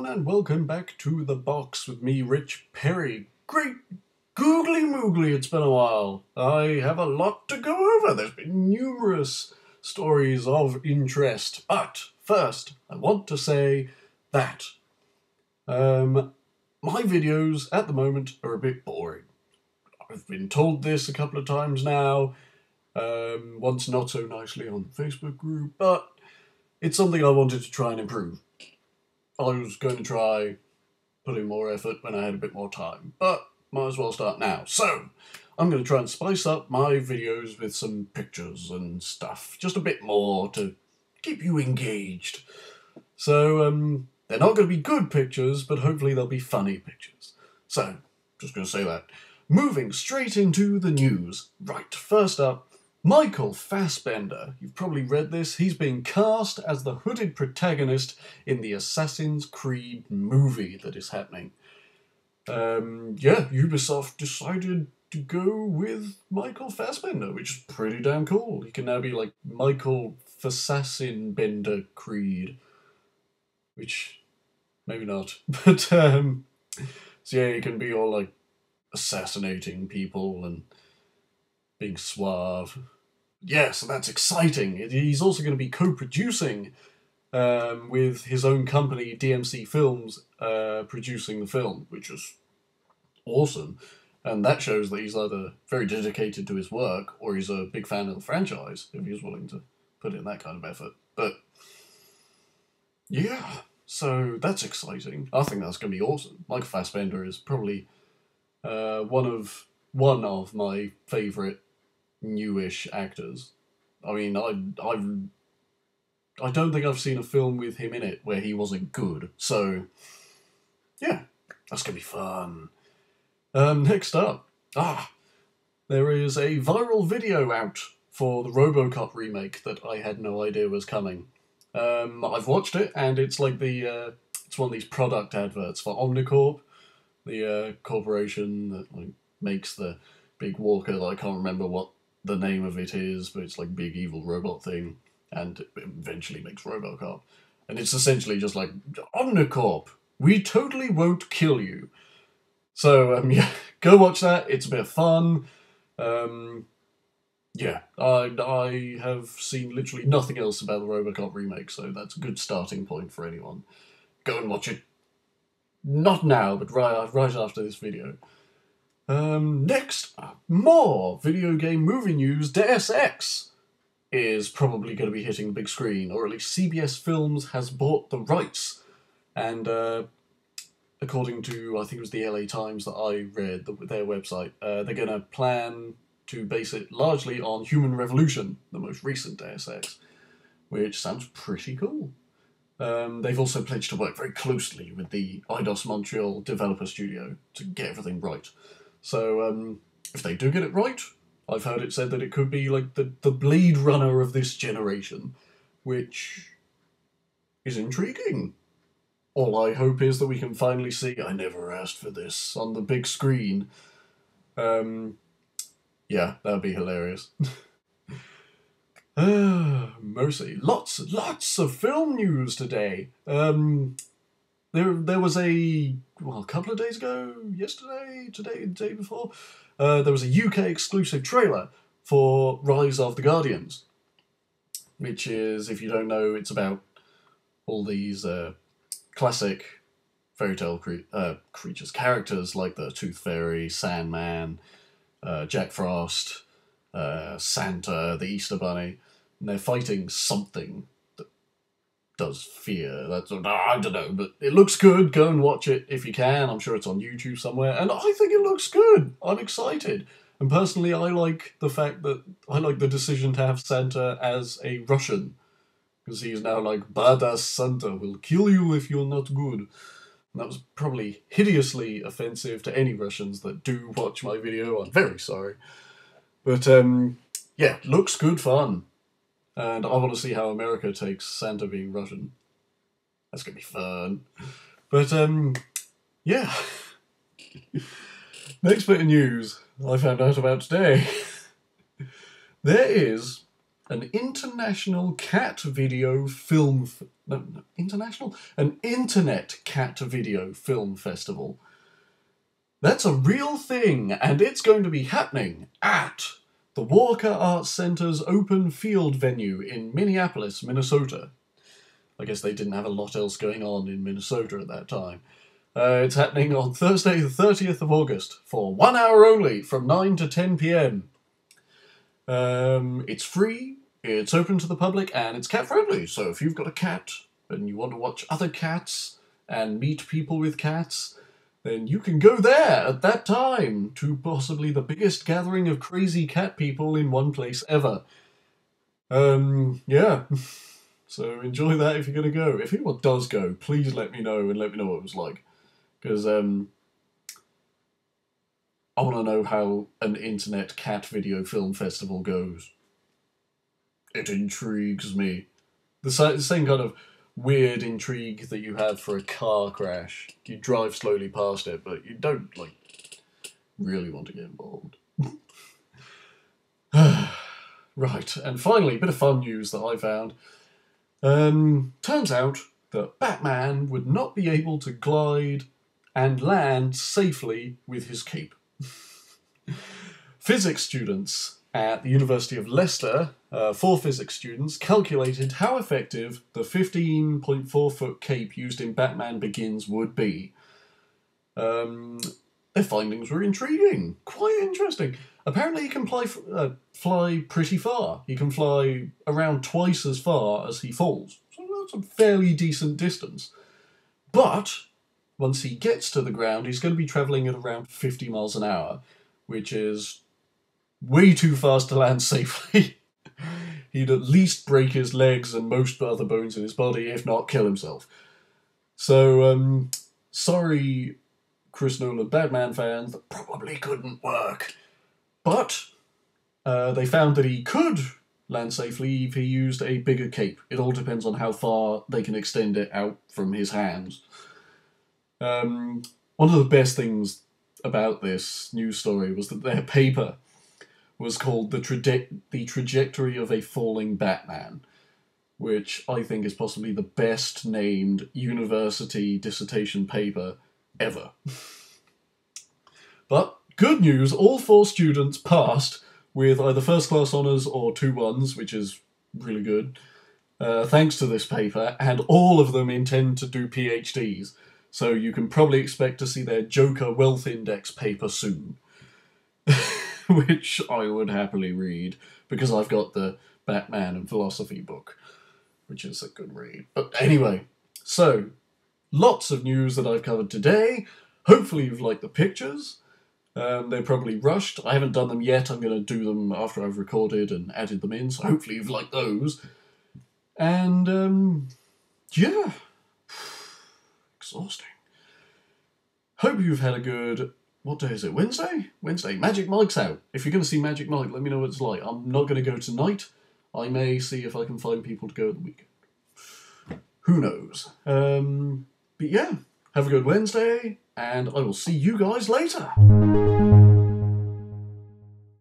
everyone, and welcome back to The Box with me, Rich Perry. Great googly moogly, it's been a while. I have a lot to go over. There's been numerous stories of interest. But first, I want to say that my videos at the moment are a bit boring. I've been told this a couple of times now, once not so nicely on the Facebook group, but it's something I wanted to try and improve. I was going to try putting more effort when I had a bit more time, but might as well start now. So, I'm going to try and spice up my videos with some pictures and stuff, just a bit more to keep you engaged. So, they're not going to be good pictures, but hopefully they'll be funny pictures. So, just going to say that. Moving straight into the news. Right, first up, Michael Fassbender. You've probably read this. He's been cast as the hooded protagonist in the Assassin's Creed movie that is happening. Ubisoft decided to go with Michael Fassbender, which is pretty damn cool. He can now be like Michael Fassassin-Bender Creed. Which, maybe not. But, so yeah, he can be all like assassinating people and being suave. Yeah, so that's exciting. He's also going to be co-producing with his own company, DMC Films, producing the film, which is awesome. And that shows that he's either very dedicated to his work or he's a big fan of the franchise, if he's willing to put in that kind of effort. But yeah, so that's exciting. I think that's going to be awesome. Michael Fassbender is probably one of my favourite newish actors. I mean, I don't think I've seen a film with him in it where he wasn't good. So, yeah, that's going to be fun. Next up, there is a viral video out for the Robocop remake that I had no idea was coming. I've watched it, and it's like it's one of these product adverts for Omnicorp, the corporation that like makes the big walker that I can't remember what the name of it is, but it's like big evil robot thing, and it eventually makes Robocop. And it's essentially just like, Omnicorp, we totally won't kill you. So, yeah, go watch that, it's a bit of fun. Yeah, I have seen literally nothing else about the Robocop remake, so that's a good starting point for anyone. Go and watch it. Not now, but right after this video. Next, more video game movie news. Deus Ex is probably going to be hitting the big screen, or at least CBS Films has bought the rights. And according to, I think it was the LA Times that I read, their website, they're going to plan to base it largely on Human Revolution, the most recent Deus Ex, which sounds pretty cool. They've also pledged to work very closely with the Eidos Montreal developer studio to get everything right. So, if they do get it right, I've heard it said that it could be like the Blade Runner of this generation, which is intriguing. All I hope is that we can finally see I never asked for this on the big screen. Yeah, that'd be hilarious. Mercy. Lots of film news today. There was a couple of days ago, yesterday, today, the day before, there was a UK exclusive trailer for Rise of the Guardians, which is, if you don't know, it's about all these classic fairy tale characters like the Tooth Fairy, Sandman, Jack Frost, Santa, the Easter Bunny, and they're fighting something that does fear. I don't know, but it looks good. Go and watch it if you can. I'm sure it's on YouTube somewhere, and I think it looks good. I'm excited. And personally, I like the fact that I like the decision to have Santa as a Russian, because he's now like, badass Santa will kill you if you're not good. And that was probably hideously offensive to any Russians that do watch my video. I'm very sorry. But, yeah, looks good fun. And I want to see how America takes Santa being Russian. That's going to be fun. But, yeah. Next bit of news I found out about today. There is an international cat video film... An internet cat video film festival. That's a real thing, and it's going to be happening at the Walker Arts Center's open field venue in Minneapolis, Minnesota. I guess they didn't have a lot else going on in Minnesota at that time. It's happening on Thursday the 30th of August for 1 hour only from 9 to 10 p.m. It's free, it's open to the public, and it's cat-friendly. So if you've got a cat and you want to watch other cats and meet people with cats, then you can go there at that time to possibly the biggest gathering of crazy cat people in one place ever. Yeah. So enjoy that if you're going to go. If anyone does go, please let me know and let me know what it was like. Because I want to know how an internet cat video film festival goes. It intrigues me. The same kind of weird intrigue that you have for a car crash. You drive slowly past it, but you don't, really want to get involved. Right, and finally, a bit of fun news that I found. Turns out that Batman would not be able to glide and land safely with his cape. Physics students at the University of Leicester, 4 physics students, calculated how effective the 15.4-foot cape used in Batman Begins would be. Their findings were intriguing, quite interesting. Apparently he can fly pretty far. He can fly around twice as far as he falls. So that's a fairly decent distance. But once he gets to the ground, he's going to be travelling at around 50 miles an hour, which is way too fast to land safely. He'd at least break his legs and most other bones in his body, if not kill himself. So, sorry, Chris Nolan Batman fans, that probably couldn't work. But they found that he could land safely if he used a bigger cape. It all depends on how far they can extend it out from his hands. One of the best things about this news story was that their paper was called The Trajectory of a Falling Batman, which I think is possibly the best named university dissertation paper ever. But good news, all 4 students passed with either first class honours or 2 1s, which is really good, thanks to this paper, and all of them intend to do PhDs, so you can probably expect to see their Joker Wealth Index paper soon. Which I would happily read, because I've got the Batman and Philosophy book, which is a good read. But anyway, so, lots of news that I've covered today. Hopefully you've liked the pictures. They're probably rushed. I haven't done them yet. I'm going to do them after I've recorded and added them in, so hopefully you've liked those. And, yeah. Exhausting. Hope you've had a good... What day is it? Wednesday? Wednesday. Magic Mike's out. If you're going to see Magic Mike, let me know what it's like. I'm not going to go tonight. I may see if I can find people to go at the weekend. Who knows? But yeah, have a good Wednesday, and I will see you guys later.